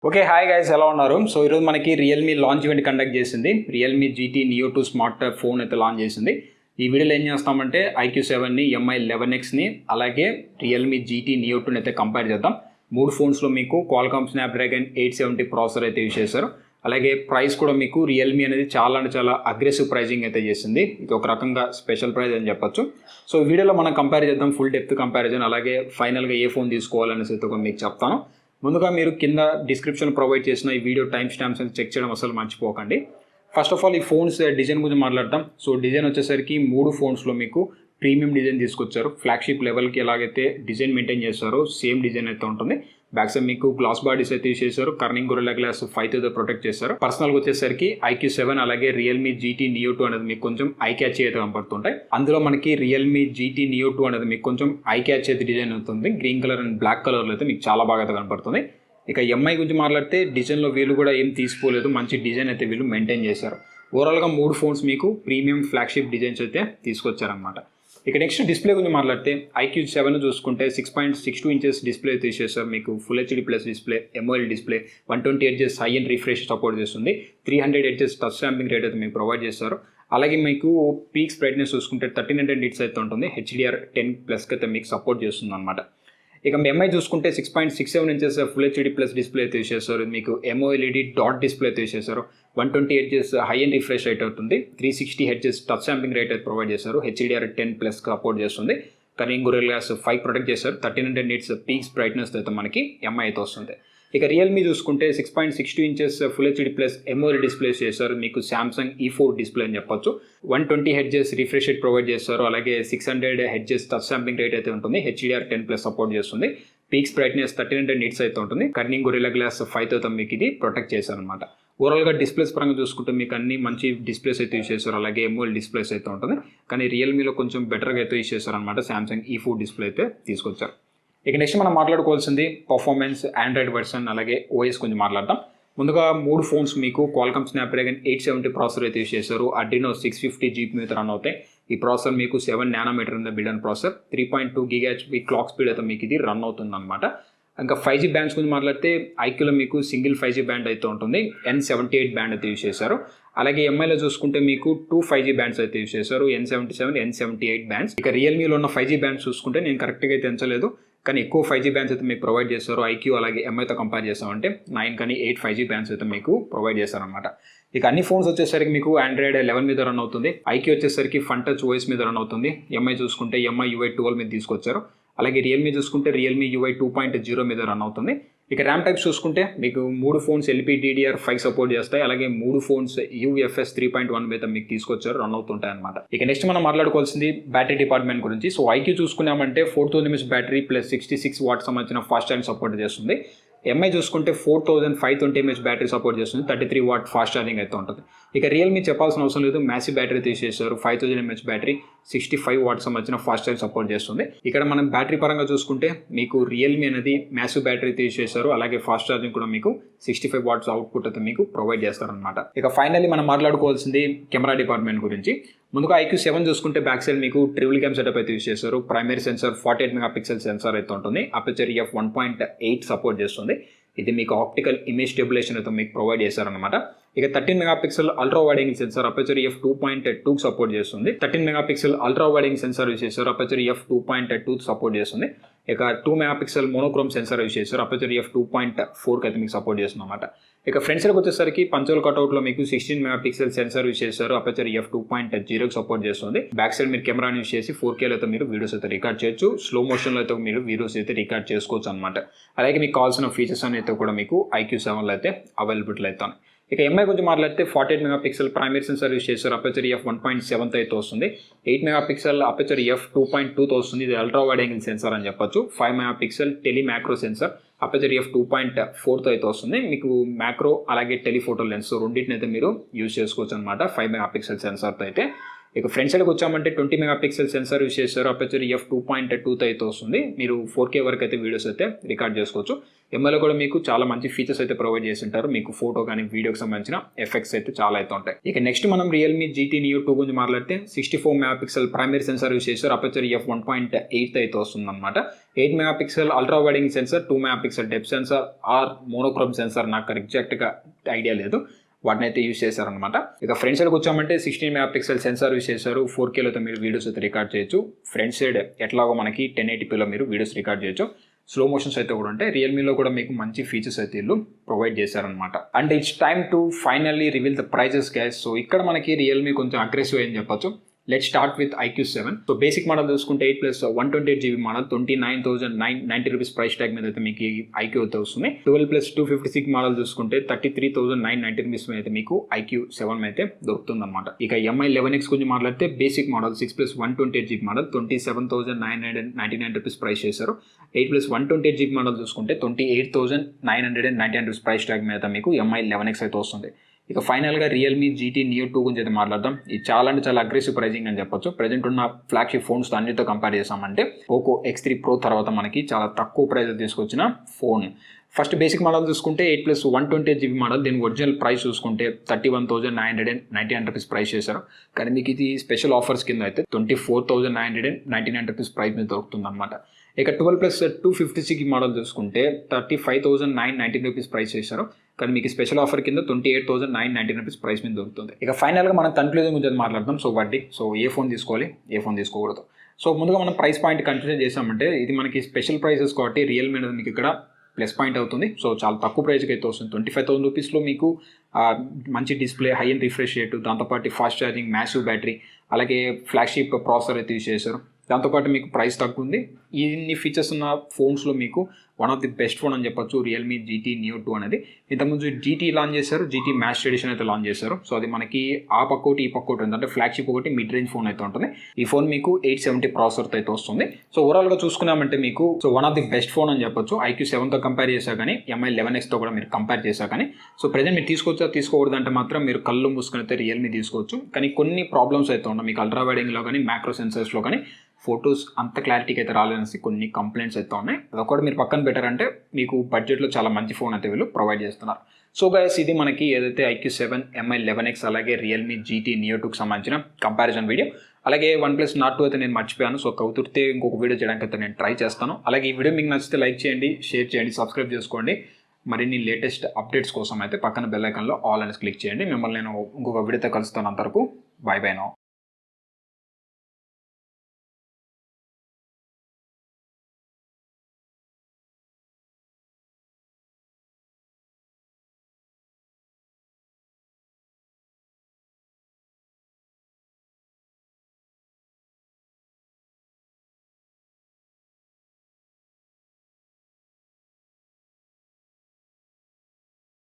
Okay hi guys ఎలా ఉన్నారు. So ఈరోజు మనకి రియల్మీ లాంచ్ ఈవెంట్ కండక్ట్ చేసింది. Realme GT neo 2 smart phone అయితే లాంచ్ చేసింది. ఈ వీడియోలో ఏం చేస్తామంటే iQ7ని MI 11Xని అలాగే రియల్మీ జీటీ నియో 2ని అయితే కంపేర్ చేద్దాం. మూడు ఫోన్స్లో మీకు క్వాల్కామ్ స్నాప్డ్రాగన్ 870 ప్రాసెసర్ అయితే యూజ్ చేశారు. అలాగే ప్రైస్ కూడా మీకు రియల్మీ అనేది చాలా అగ్రెసివ్ ప్రైజింగ్ అయితే చేసింది. ఇది ఒక రకంగా స్పెషల్ ప్రైస్ అని చెప్పొచ్చు. సో ఈ వీడియోలో మనం కంపేర్ చేద్దాం, ఫుల్ డెప్త్ కంపారిజన్, అలాగే ఫైనల్గా ఏ ఫోన్ తీసుకోవాలనేసి అయితే మీకు చెప్తాను. ముందుగా మీరు కింద డిస్క్రిప్షన్ ప్రొవైడ్ చేసిన ఈ వీడియో టైం స్టాంప్స్ అని చెక్ చేయడం అసలు మర్చిపోకండి. ఫస్ట్ ఆఫ్ ఆల్ ఈ ఫోన్స్ డిజైన్ గురించి మాట్లాడతాం. సో డిజైన్ వచ్చేసరికి మూడు ఫోన్స్లో మీకు ప్రీమియం డిజైన్ తీసుకొచ్చారు. ఫ్లాగ్షిప్ లెవెల్కి ఎలాగైతే డిజైన్ మెయింటైన్ చేస్తారో సేమ్ డిజైన్ అయితే ఉంటుంది. బ్యాక్ సైడ్ మీకు గ్లాస్ బాడీస్ అయితే యూజ్ చేశారు. కర్నింగ్ గొరిల్లా గ్లాస్ 5 అయితే ప్రొటెక్ట్ చేశారు. పర్సనల్గా వచ్చేసరికి iQ7 అలాగే రియల్మీ జీటీ నియో 2 అనేది మీకు కొంచెం ఐ క్యాచ్ అయితే కనపడుతుంటాయి. అందులో మనకి రియల్మీ జీటీ నియో 2 అనేది మీకు కొంచెం ఐ క్యాచ్ అయితే డిజైన్ అవుతుంది. గ్రీన్ కలర్ అండ్ బ్లాక్ కలర్లో అయితే మీకు చాలా బాగా అయితే కనపడుతుంది. ఇక ఎంఐ గురించి మాట్లాడితే డిజైన్లో వీళ్ళు కూడా ఏం తీసుకోలేదు, మంచి డిజైన్ అయితే వీళ్ళు మెయింటైన్ చేశారు. ఓవరాల్గా మూడు ఫోన్స్ మీకు ప్రీమియం ఫ్లాగ్షిప్ డిజైన్స్ అయితే తీసుకొచ్చారనమాట. ఇక నెక్స్ట్ డిస్ప్లే గురించి మాట్లాడితే iQ7 చూసుకుంటే 6.62 ఇంచెస్ డిస్ప్లే తీసేసారు. మీకు full HD plus display, MOLED display, 120 hertz high and refresh support చేస్తుంది. 300 హెర్ట్జ్ టచ్ స్టాంపింగ్ రేట్ అయితే మీకు ప్రొవైడ్ చేస్తారు. అలాగే మీకు పీక్స్ బ్రైట్నెస్ చూసుకుంటే 1300 నిట్స్ అయితే ఉంటుంది. HDR10+ అయితే మీకు సపోర్ట్ చేస్తుంది అనమాట. ఇక ఎంఐ చూసుకుంటే 6.67 inches full HD plus display అయితే యూజ్ చేస్తారు. మీకు MOLED డాట్ డిస్ప్లే అయితే యూజ్ చేస్తారు. 120 hertz high and refresh rate అవుతుంది. 360 హెర్ట్జ్ టచ్ స్టాంపింగ్ రేట్ అయితే ప్రొవైడ్ చేస్తారు. HDR10+ సపోర్ట్ చేస్తుంది. కర్నింగ్ గొరిల్లా గ్లాస్ 5 ప్రొటెక్ట్ చేస్తారు. 1300 నిట్స్ పీక్స్ బ్రైట్నెస్ అయితే మనకి ఎంఐ అయితే వస్తుంది. ఇక రియల్మీ చూసుకుంటే 6.62 inches full HD plus MOLED displays చేస్తారు. మీకు సామ్సంగ్ E4 డిస్ప్లే అని చెప్పొచ్చు. 120 హెర్ట్జ్ రిఫ్రెష్ రేట్ ప్రొవైడ్ చేస్తారు. అలాగే 600 హెర్ట్జ్ టచ్ స్టాంపింగ్ రేట్ అయితే ఉంటుంది. HDR10+ సపోర్ట్ చేస్తుంది. పీక్స్ బ్రైట్నెస్ 1300 నిట్స్ అయితే ఉంటుంది. కర్నింగ్ గొరిల్లా గ్లాస్ 5 అయితే మీకు ఇది ప్రొటెక్ట్ చేశారనమాట. ఓవరాల్గా డిస్ప్లేస్ పరంగా చూసుకుంటే మీకు అన్ని మంచి డిస్ప్లేస్ అయితే యూజ్ చేస్తారు. అలాగే MOLED డిస్ప్లేస్ అయితే ఉంటుంది. కానీ రియల్మీలో కొంచెం బెటర్గా అయితే యూజ్ చేస్తారనమాట. సామ్సంగ్ E4 డిస్ప్లే అయితే తీసుకొచ్చారు. ఇక నెక్స్ట్ మనం మాట్లాడుకోవాల్సింది పర్ఫార్మెన్స్, ఆండ్రాయిడ్ వర్షన్, అలాగే OS గురించి మాట్లాడతాం. ముందుగా మూడు ఫోన్స్ మీకు క్వాల్కామ్ స్నాప్డ్రాగన్ 870 ప్రాసెసర్ అయితే యూజ్ చేశారు. అడ్రినో 650 జీబీ మీద రన్ అవుతాయి. ఈ ప్రాసెసర్ మీకు 7 నానోమీటర్ ఉంది build and processor. 3.2 GHz clock speed అయితే మీకు ఇది రన్ అవుతుంది అనమాట. ఇంకా 5G బ్యాండ్స్ గురించి మాట్లాడితే iQలో మీకు సింగిల్ 5G బ్యాండ్ అయితే ఉంటుంది. N78 బ్యాండ్ అయితే యూజ్ చేశారు. అలాగే ఎంఐలో చూసుకుంటే మీకు 2 5G బ్యాండ్స్ అయితే యూజ్ చేశారు. N77, N78 bands. ఇక రియల్మీలో ఉన్న 5G బ్యాండ్స్ చూసుకుంటే నేను కరెక్ట్గా అయితే ఎంచలేదు, కానీ ఎక్కువ 5G బ్యాండ్స్ అయితే మీకు ప్రొవైడ్ చేస్తారు. iQ అలాగే ఎంఐతో కంపేర్ చేస్తామంటే 9 కానీ 8 5G బ్యాండ్స్ అయితే మీకు ప్రొవైడ్ చేస్తారనమాట. ఇక అన్ని ఫోన్స్ వచ్చేసరికి మీకు Android 11 మీద రన్ అవుతుంది. iQ వచ్చేసరికి ఫన్ టచ్ OS మీద రన్ అవుతుంది. ఎంఐ చూసుకుంటే MI UI 12 మీద తీసుకొచ్చారు. అలాగే రియల్మీ చూసుకుంటే రియల్మీ UI 2.0 మీద రన్ అవుతుంది. ఇక ర్యామ్ టైప్స్ చూసుకుంటే మీకు మూడు ఫోన్స్ LPDDR5 సపోర్ట్ చేస్తాయి. అలాగే మూడు ఫోన్స్ UFS 3.1 మీద మీకు తీసుకొచ్చారు, రన్ అవుతుంటాయి అనమాట. ఇక నెక్స్ట్ మనం మాట్లాడుకోవాల్సింది బ్యాటరీ డిపార్ట్మెంట్ గురించి. So iQ చూసుకున్నామంటే 4000 mAh battery plus 66 what సంబంధించిన ఫాస్ట్ ఛార్జింగ్ సపోర్ట్ చేస్తుంది. ఎంఐ చూసుకుంటే 4520 mAh బ్యాటరీ సపోర్ట్ చేస్తుంది. 33 వాట్ ఫాస్ట్ ఛార్జింగ్ అయితే ఉంటుంది. ఇక రియల్మీ చెప్పాల్సిన అవసరం లేదు, మ్యాసివ్ బ్యాటరీ తీసేశారు. 5000 mAh బ్యాటరీ 65 వాట్ సంబంధించిన ఫాస్ట్ ఛార్జింగ్ సపోర్ట్ చేస్తుంది. ఇక్కడ మనం బ్యాటరీ పరంగా చూసుకుంటే మీకు రియల్మీ అనేది మ్యాసివ్ బ్యాటరీ తీసేశారు. అలాగే ఫాస్ట్ ఛార్జింగ్ కూడా మీకు 65 వాట్స్ అవుట్పుట్ అయితే మీకు ప్రొవైడ్ చేస్తారనమాట. ఇక ఫైనల్లీ మనం మాట్లాడుకోవాల్సింది కెమెరా డిపార్ట్మెంట్ గురించి. ముందుగా iQ7 చూసుకుంటే బ్యాక్ సైడ్ మీకు ట్రిపుల్ క్యామ్ సెటప్ అయితే యూజ్ చేస్తారు. ప్రైమరీ సెన్సార్ 48 మెగాపిక్సెల్ సెన్సార్ అయితే ఉంటుంది. అపర్చర్ f1.8 సపోర్ట్ చేస్తుంది. ఇది మీకు ఆప్టికల్ ఇమేజ్ స్టెబిలైజేషన్ అయితే మీకు ప్రొవైడ్ చేస్తారనమాట. ఇక 13 megapixel ultra wide angle censor aperture f2.2 support చేస్తుంది. 13 megapixel ultra wide angle censor use చేస్తారు. అపర్చర్ f2.2 సపోర్ట్ చేస్తుంది. ఇక 2 మెగాపిక్సెల్ మోనోక్రోమ్ సెన్సార్ యూజ్ చేస్తారు. అపర్చర్ f2.4 అయితే మీకు సపోర్ట్ చేస్తుంది అనమాట. ఇక ఫ్రంట్ సైడ్కి వచ్చేసరికి పంచోల్ కట్అవుట్లో మీకు 16 మెగాపిక్సెల్ సెన్సార్ యూజ్ చేస్తారు. అపర్చర్ f2.0 సపోర్ట్ చేస్తుంది. బ్యాక్ సైడ్ మీరు కెమెరాని యూజ్ చేసి 4K అయితే మీరు వీడియోస్ అయితే రికార్డ్ చేయొచ్చు. స్లో మోషన్లో అయితే మీరు వీడియోస్ అయితే రికార్డ్ చేసుకోవచ్చు అనమాట. అలాగే మీకు కావాల్సిన ఫీచర్స్ అయితే కూడా మీకు iQ7లో అయితే అవైలబుల్ అవుతాయి. ఇక ఎంఐ గురించి మాట్లాడితే 48 మెగాపిక్సెల్ ప్రైమరీ సెన్సార్ యూజ్ చేస్తారు. అపర్చర్ f1.7 అయితే వస్తుంది. 8 మెగాపిక్సెల్ అపర్చర్ f2.2తో వస్తుంది. ఇది అల్ట్రా వైడ్ యాంగిల్ సెన్సార్ అని చెప్పొచ్చు. 5 megapixel tele macro sensor aperture f2.4తో అయితే వస్తుంది. మీకు మ్యాక్రో అలాగే టెలిఫోటో లెన్స్ రెండింటిని అయితే మీరు యూజ్ చేసుకోవచ్చు అనమాట 5 మెగాపిక్సెల్ సెన్సార్తో అయితే. ఇక ఫ్రంట్ సైడ్కి వచ్చామంటే 20 మెగాపిక్సెల్ సెన్సార్ యూస్ చేశారు. అపర్చర్ f2.2 అయితే వస్తుంది. మీరు 4K వరకు అయితే వీడియోస్ అయితే రికార్డ్ చేసుకోవచ్చు. ఎంఐలో కూడా మీకు చాలా మంచి ఫీచర్స్ అయితే ప్రొవైడ్ చేసి ఉంటారు. మీకు ఫోటో కానీ వీడియోకి సంబంధించిన ఎఫెక్ట్స్ అయితే చాలా అయితే ఉంటాయి. ఇక నెక్స్ట్ మనం రియల్మీ GT Neo 2 గురించి మాట్లాడితే 64 మెగాపిక్సెల్ ప్రైమరీ సెన్సార్ యూస్ చేశారు. అపర్చర్ f1.8 అయితే వస్తుంది అనమాట. 8 megapixel ultra wide angle sensor, 2 megapixel depth sensor or monochrome sensor నాకు ఎగ్జాక్ట్గా ఐడియా లేదు, వాటిని అయితే యూస్ చేశారనమాట. ఇక ఫ్రంట్ సైడ్కి వచ్చామంటే 16 మెగాపిక్సెల్ సెన్సార్ యూస్ చేశారు. 4Kలో మీరు వీడియోస్ అయితే రికార్డ్ చేయొచ్చు. ఫ్రంట్ సైడ్ ఎట్లాగో మనకి 1080pలో మీరు వీడియోస్ రికార్డ్ చేయొచ్చు. స్లో మోషన్స్ అయితే కూడా ఉంటాయి. రియల్మీలో కూడా మీకు మంచి ఫీచర్స్ అయితే వీళ్ళు ప్రొవైడ్ చేశారనమాట. And it's time to finally reveal the prices guys. So ఇక్కడ మనకి రియల్మీ కొంచెం అగ్రెసివ్ అని చెప్పొచ్చు. Let start with IQ7. So basic model చూసుకుంటే 8+128GB model 29,990 rupees price tag మీద అయితే మీకు IQ అయితే వస్తుంది. 12+256 మోడల్ చూసుకుంటే 33,990 రూపీస్ మీద అయితే మీకు IQ7 అయితే దొరుకుతుంది అనమాట. ఇక MI 11X గురించి మాట్లాడితే basic model 6+128GB model 27,999 rupees price చేశారు. 8+128GB మోడల్ చూసుకుంటే 28,999 రూపీస్ ప్రైస్ ట్యాగ్ మీద మీకు MI 11X అయితే వస్తుంది. ఇక ఫైనల్గా రియల్మీ GT Neo 2 గురించి అయితే మాట్లాడదాం. ఇది చాలా అంటే చాలా అగ్రెసివ్ ప్రైజింగ్ అని చెప్పొచ్చు. ప్రజెంట్ ఉన్న ఫ్లాగ్షిప్ ఫోన్స్ అన్నిటితో కంపేర్ చేసామంటే పోకో X3 Pro తర్వాత మనకి చాలా తక్కువ ప్రైస్ తీసుకొచ్చిన ఫోన్. ఫస్ట్ బేసిక్ మోడల్ చూసుకుంటే 8+128GB మోడల్, దీని ఒరిజినల్ ప్రైస్ చూసుకుంటే 31,999 రూపీస్ ప్రైస్ చేశారు. కానీ మీకు ఇది స్పెషల్ ఆఫర్స్ కింద అయితే 24,999 రూపీస్ ప్రైస్ మీద దొరుకుతుంది అనమాట. ఇక 12+256 మోడల్ చూసుకుంటే 35,990 రూపీస్ ప్రైస్ చేశారు. కానీ మీకు స్పెషల్ ఆఫర్ కింద 28,990 రూపీస్ ప్రైస్ మీద దొరుకుతుంది. ఇక ఫైనల్గా మనం కన్క్లూజన్ గురించి మాట్లాడదాం. సో వడ్డీ, సో ఏ ఫోన్ తీసుకోవాలి, ఏ ఫోన్ తీసుకోకూడదు. సో ముందుగా మనం ప్రైస్ పాయింట్ కన్సిడర్ చేసామంటే ఇది మనకి స్పెషల్ ప్రైసెస్ కాబట్టి రియల్మీ అనేది మీకు ఇక్కడ ప్లస్ పాయింట్ అవుతుంది. సో చాలా తక్కువ ప్రైస్కి అయితే వస్తుంది. 25,000 రూపీస్లో మీకు మంచి display, high and refresh rate, దాంతోపాటు ఫాస్ట్ ఛార్జింగ్, మ్యాసివ్ బ్యాటరీ, అలాగే ఫ్లాగ్షిప్ ప్రాసెసర్ అయితే యూజ్ చేశారు. దాంతోపాటు మీకు ప్రైస్ తగ్గుంది. ఇన్ని ఫీచర్స్ ఉన్న ఫోన్స్లో మీకు one of the best phone అని చెప్పొచ్చు రియల్మీ GT Neo 2 అనేది. ఇంతకుముందు GT లాంచ్ చేశారు, GT మ్యాక్స్ ఎడిషన్ అయితే లాంచ్ చేశారు. సో అది మనకి ఆ పక్కోటి ఈ పక్కోటి ఉంది, అంటే ఫ్లాగ్షిప్ ఒకటి మిడ్ రేంజ్ ఫోన్ అయితే ఉంటుంది. ఈ ఫోన్ మీకు 870 ప్రాసెసర్తో అయితే వస్తుంది. సో ఓవరాల్గా చూసుకున్నామంటే మీకు so one of the best phone అని చెప్పొచ్చు. IQ7తో కంపేర్ చేశా కానీ, MI 11Xతో కూడా మీరు కంపేర్ చేశా కానీ. సో ప్రజెంట్ మీరు తీసుకోవచ్చా తీసుకోకూడదు అంటే మాత్రం మీరు కళ్ళు మూసుకొని అయితే రియల్మీ తీసుకోవచ్చు. కానీ కొన్ని ప్రాబ్లమ్స్ అయితే ఉన్నాయి. మీకు అల్ట్రా వైడింగ్లో కానీ, మ్యాక్రో సెన్సర్స్లో కానీ ఫొటోస్ అంత క్లారిటీకి అయితే రాలేదనేసి కొన్ని కంప్లైంట్స్ అయితే ఉన్నాయి. అదొకటి మీరు పక్కన పెట్టారంటే మీకు బడ్జెట్లో చాలా మంచి ఫోన్ అయితే వీళ్ళు ప్రొవైడ్ చేస్తున్నారు. సో గైస్, ఇది మనకి ఏదైతే IQ7, MI 11X అలాగే రియల్మీ GT Neo 2కి సంబంధించిన కంపారిజన్ వీడియో. అలాగే OnePlus Nord 2 అయితే నేను మర్చిపోయాను. సో కుదిరితే ఇంకొక వీడియో చేయడానికి అయితే నేను ట్రై చేస్తాను. అలాగే ఈ వీడియో మీకు నచ్చితే లైక్ చేయండి, షేర్ చేయండి, సబ్స్క్రైబ్ చేసుకోండి. మరిన్ని లేటెస్ట్ అప్డేట్స్ కోసం అయితే పక్కన బెల్ ఐకాన్లో ఆల్ అనేసి క్లిక్ చేయండి. మిమ్మల్ని నేను ఇంకొక వీడియోతో కలుస్తాను. అంతవరకు బై బై నౌ.